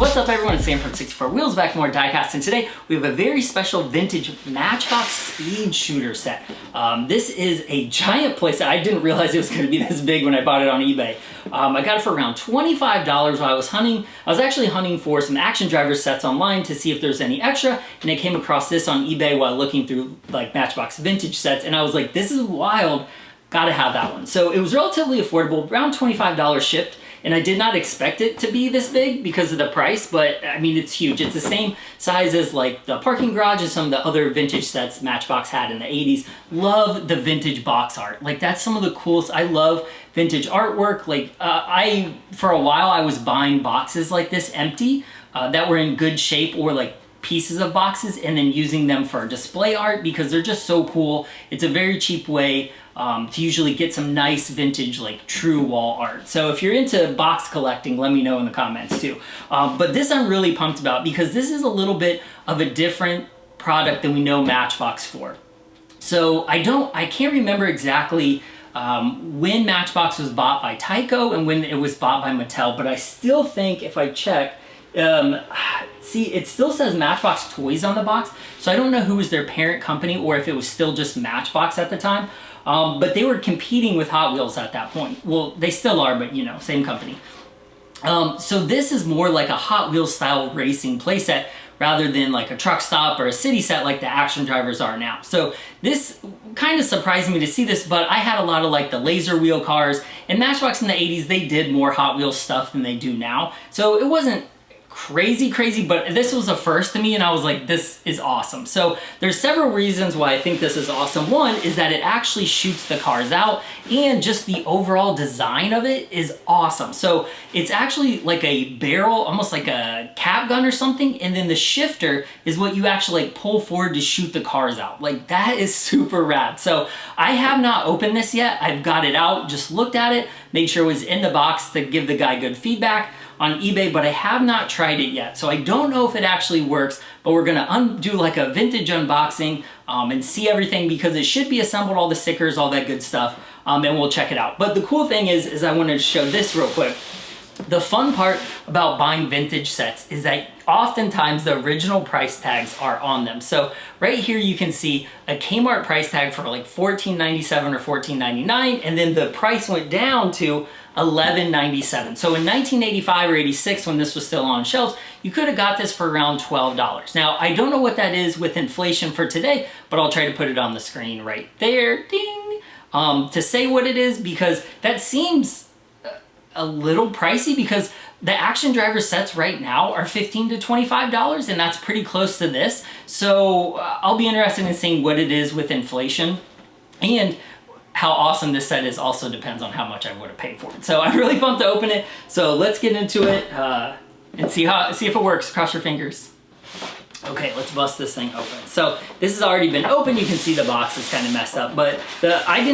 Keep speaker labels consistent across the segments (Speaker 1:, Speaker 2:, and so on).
Speaker 1: What's up everyone, it's Sam from 64 Wheels back for more diecast, and today we have a very special vintage Matchbox Speed Shooter set. This is a giant playset. I didn't realize it was going to be this big when I bought it on eBay. I got it for around $25 while I was hunting. I was actually hunting for some action driver sets online to see if there's any extra, and I came across this on eBay while looking through like Matchbox vintage sets, and I was like, this is wild, gotta have that one. So it was relatively affordable, around $25 shipped. And I did not expect it to be this big because of the price, but I mean, it's huge. It's the same size as like the parking garage and some of the other vintage sets Matchbox had in the 80s. Love the vintage box art. Like that's some of the coolest. I love vintage artwork. Like for a while I was buying boxes like this empty that were in good shape, or like pieces of boxes, and then using them for display art because they're just so cool. It's a very cheap way to usually get some nice vintage, like true wall art. So if you're into box collecting, let me know in the comments too. But this I'm really pumped about because this is a little bit of a different product than we know Matchbox for. So I can't remember exactly when Matchbox was bought by Tyco and when it was bought by Mattel, but I still think if I check, see, it still says Matchbox Toys on the box, so I don't know who was their parent company or if it was still just Matchbox at the time. But they were competing with Hot Wheels at that point. Well, they still are, but you know, same company. So this is more like a Hot Wheels style racing playset rather than like a truck stop or a city set like the action drivers are now. So this kind of surprised me to see this, but I had a lot of like the laser wheel cars, and Matchbox in the 80s, they did more Hot Wheels stuff than they do now. So it wasn't crazy, but this was a first to me, and I was like, this is awesome. So there's several reasons why I think this is awesome. One is that it actually shoots the cars out, and just the overall design of it is awesome. So it's actually like a barrel, almost like a cap gun or something, and then the shifter is what you actually like pull forward to shoot the cars out. Like that is super rad. So I have not opened this yet. I've got it out, just looked at it, made sure it was in the box to give the guy good feedback on eBay, but I have not tried it yet. So I don't know if it actually works, but we're gonna do like a vintage unboxing and see everything, because it should be assembled, all the stickers, all that good stuff, and we'll check it out. But the cool thing is I wanted to show this real quick. The fun part about buying vintage sets is that oftentimes the original price tags are on them. So right here you can see a Kmart price tag for like $14.97 or $14.99, and then the price went down to $11.97. So in 1985 or 86, when this was still on shelves, you could have got this for around $12. Now, I don't know what that is with inflation for today, but I'll try to put it on the screen right there, ding, to say what it is, because that seems a little pricey, because the action driver sets right now are $15 to $25, and that's pretty close to this. So I'll be interested in seeing what it is with inflation, and how awesome this set is also depends on how much I would have paid for it. So I'm really pumped to open it. So let's get into it and see if it works. Cross your fingers. Okay, let's bust this thing open. So this has already been opened. You can see the box is kind of messed up, but I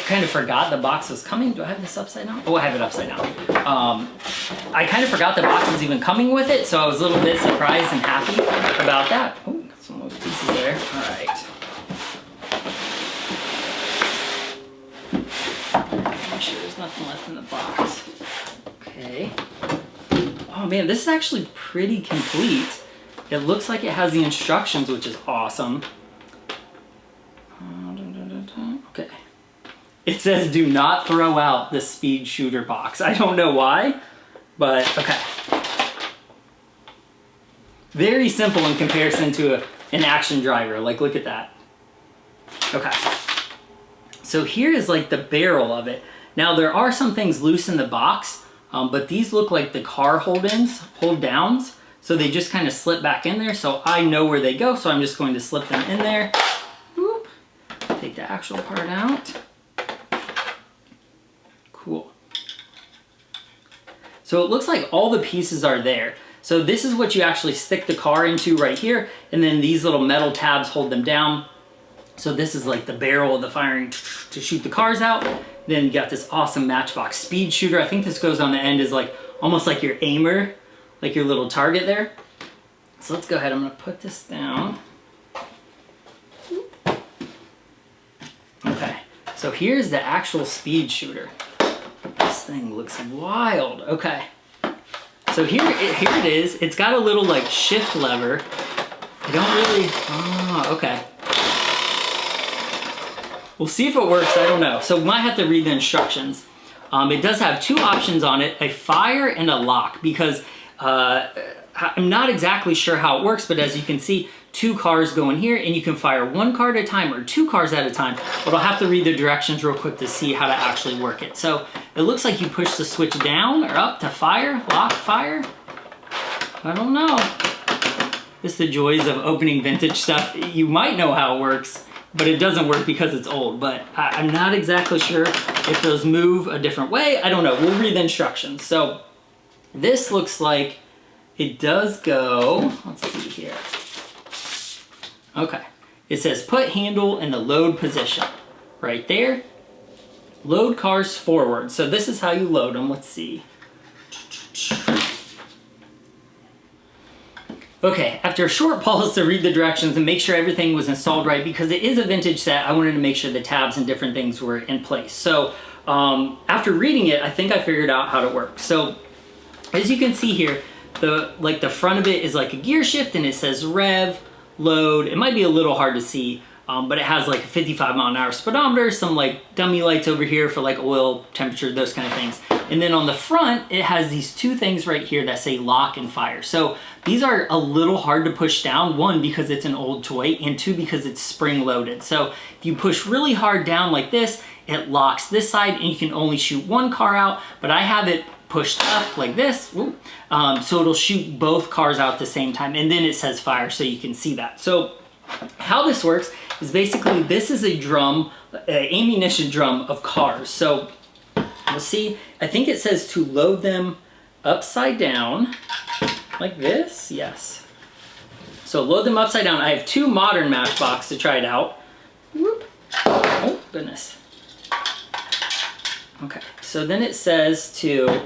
Speaker 1: kind of forgot the box was coming. Do I have this upside down? Oh, I have it upside down. I kind of forgot the box was even coming with it, so I was a little bit surprised and happy about that. Oh, got some of those pieces there. All right. Make sure there's nothing left in the box. Okay. Oh man, this is actually pretty complete. It looks like it has the instructions, which is awesome. Okay. It says do not throw out the Speed Shooter box. I don't know why, but okay. Very simple in comparison to an action driver. Like, look at that. Okay. So here is like the barrel of it. Now there are some things loose in the box, but these look like the car hold downs. So they just kind of slip back in there. So I know where they go. So I'm just going to slip them in there. Whoop. Take the actual part out. Cool. So it looks like all the pieces are there. So this is what you actually stick the car into right here. And then these little metal tabs hold them down. So this is like the barrel of the firing to shoot the cars out. Then you got this awesome Matchbox Speed Shooter. I think this goes on the end is like almost like your aimer, like your little target there. So let's go ahead. I'm gonna put this down. Okay, so here's the actual Speed Shooter. This thing looks wild. Okay, so So here it is. It's got a little like shift lever. I don't really, okay. We'll see if it works, I don't know. So we might have to read the instructions. It does have two options on it, a fire and a lock, because I'm not exactly sure how it works, but as you can see, two cars go in here and you can fire one car at a time or two cars at a time, but I'll have to read the directions real quick to see how to actually work it. So it looks like you push the switch down or up to fire, lock, fire. I don't know. This is the joys of opening vintage stuff. You might know how it works, but it doesn't work because it's old. But I'm not exactly sure if those move a different way. I don't know. We'll read the instructions. So this looks like it does go, let's see here. Okay. It says put handle in the load position. Right there. Load cars forward. So this is how you load them. Let's see. Okay, after a short pause to read the directions and make sure everything was installed right, because it is a vintage set, I wanted to make sure the tabs and different things were in place. So after reading it, I think I figured out how to work. So as you can see here, the front of it is like a gear shift and it says rev, load. It might be a little hard to see, but it has like a 55-mile-an-hour speedometer, some like dummy lights over here for like oil, temperature, those kind of things. And then on the front, it has these two things right here that say lock and fire. So these are a little hard to push down, one, because it's an old toy, and two, because it's spring loaded. So if you push really hard down like this, it locks this side and you can only shoot one car out, but I have it pushed up like this, so it'll shoot both cars out at the same time. And then it says fire, so you can see that. So how this works is basically this is a drum, an ammunition drum of cars. So you'll see, I think it says to load them upside down, like this, yes. So load them upside down. I have two modern Matchbox to try it out. Whoop. Oh, goodness. Okay, so then it says to,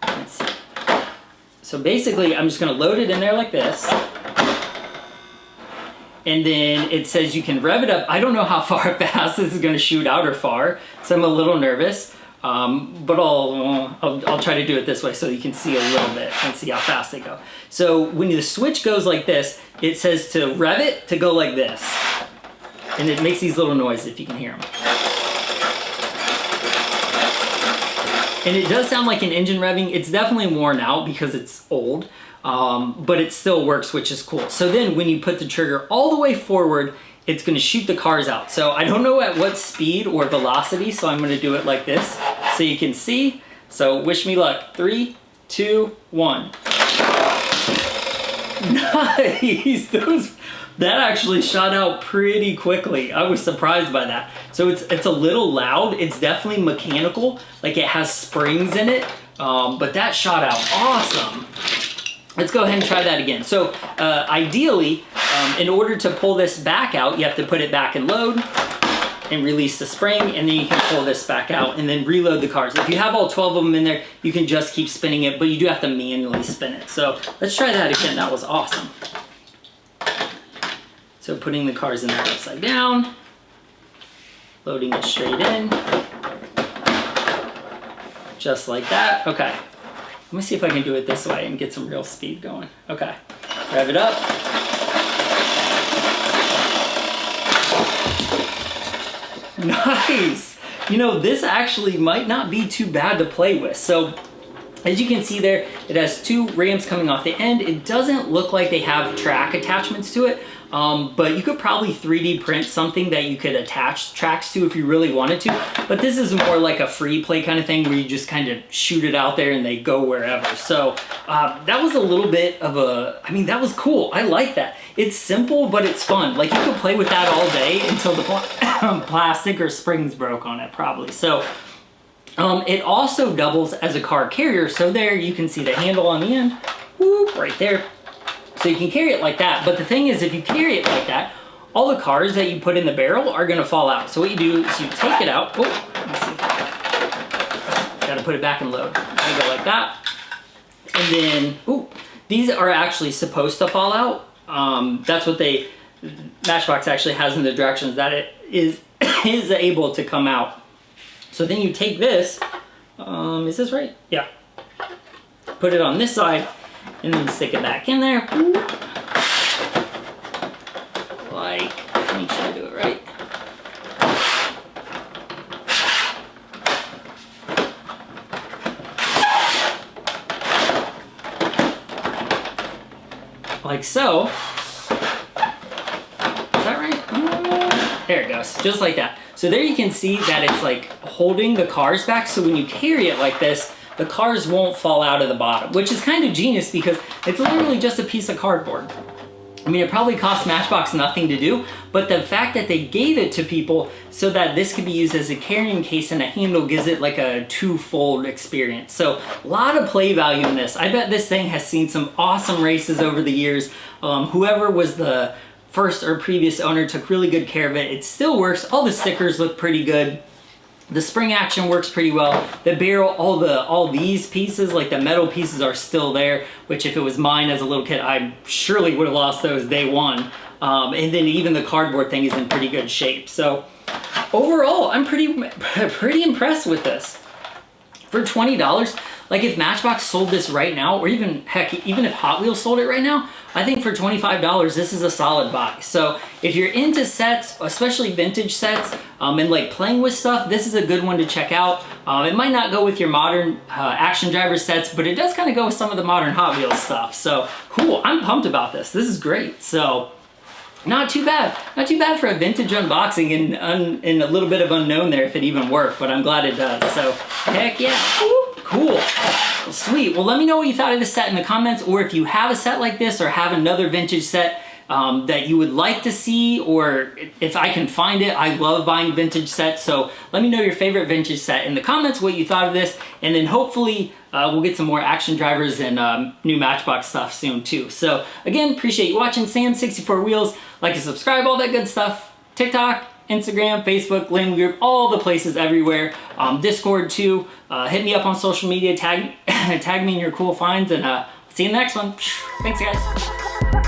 Speaker 1: let's see. So basically, I'm just gonna load it in there like this. And then it says you can rev it up. I don't know how far fast this is gonna shoot out or far, so I'm a little nervous. But I'll try to do it this way so you can see a little bit and see how fast they go. So when the switch goes like this, it says to rev it to go like this. And it makes these little noises if you can hear them. And it does sound like an engine revving. It's definitely worn out because it's old, but it still works, which is cool. So then when you put the trigger all the way forward, it's gonna shoot the cars out. So I don't know at what speed or velocity, so I'm gonna do it like this so you can see. So wish me luck. 3, 2, 1. Nice! That actually shot out pretty quickly. I was surprised by that. So it's a little loud. It's definitely mechanical, like it has springs in it, but that shot out awesome. Let's go ahead and try that again. So ideally, in order to pull this back out, you have to put it back in load and release the spring, and then you can pull this back out and then reload the cars. If you have all 12 of them in there, you can just keep spinning it, but you do have to manually spin it. So let's try that again. That was awesome. So putting the cars in there upside down, loading it straight in, just like that. Okay. Let me see if I can do it this way and get some real speed going. Okay, rev it up. Nice! You know, this actually might not be too bad to play with. So, as you can see there, it has two rams coming off the end. It doesn't look like they have track attachments to it, but you could probably 3D print something that you could attach tracks to if you really wanted to. But this is more like a free play kind of thing where you just kind of shoot it out there and they go wherever. So that was a little bit of a, I mean, that was cool. I like that. It's simple, but it's fun. Like you could play with that all day until the plastic or springs broke on it probably. So it also doubles as a car carrier. So there you can see the handle on the end, whoop, right there. So you can carry it like that. But the thing is, if you carry it like that, all the cars that you put in the barrel are gonna fall out. So what you do is you take it out. Oh, let me see if I gotta put it back in load. You go like that. And then, ooh, these are actually supposed to fall out. That's what Matchbox actually has in the directions, that it is able to come out. So then you take this, is this right? Yeah. Put it on this side, and then stick it back in there. Like, make sure I do it right. Like so. Is that right? There it goes, just like that. So there you can see that it's like holding the cars back, so when you carry it like this, the cars won't fall out of the bottom, which is kind of genius because it's literally just a piece of cardboard. I mean, it probably cost Matchbox nothing to do, but the fact that they gave it to people so that this could be used as a carrying case and a handle gives it like a two-fold experience. So a lot of play value in this. I bet this thing has seen some awesome races over the years. Whoever was the first or previous owner took really good care of it. It still works. All the stickers look pretty good. The spring action works pretty well. The barrel, all these pieces, like the metal pieces, are still there, which if it was mine as a little kid, I surely would have lost those day one. And then even the cardboard thing is in pretty good shape. So overall, I'm pretty impressed with this. For $20, like if Matchbox sold this right now, or even, heck, even if Hot Wheels sold it right now, I think for $25, this is a solid buy. So if you're into sets, especially vintage sets, and like playing with stuff, this is a good one to check out. It might not go with your modern action driver sets, but it does kind of go with some of the modern Hot Wheels stuff. So cool, I'm pumped about this. This is great. So not too bad. Not too bad for a vintage unboxing and a little bit of unknown there if it even worked, but I'm glad it does. So heck yeah. Cool. Well, sweet. Well, let me know what you thought of this set in the comments, or if you have a set like this or have another vintage set that you would like to see, or if I can find it. I love buying vintage sets, so let me know your favorite vintage set in the comments, what you thought of this, and then hopefully we'll get some more action drivers and new Matchbox stuff soon too. So again, appreciate you watching. Sam64 Wheels. Like and subscribe, all that good stuff. TikTok, Instagram, Facebook, Lane Group, all the places everywhere. Discord too. Hit me up on social media, tag me in your cool finds, and see you in the next one. Thanks guys.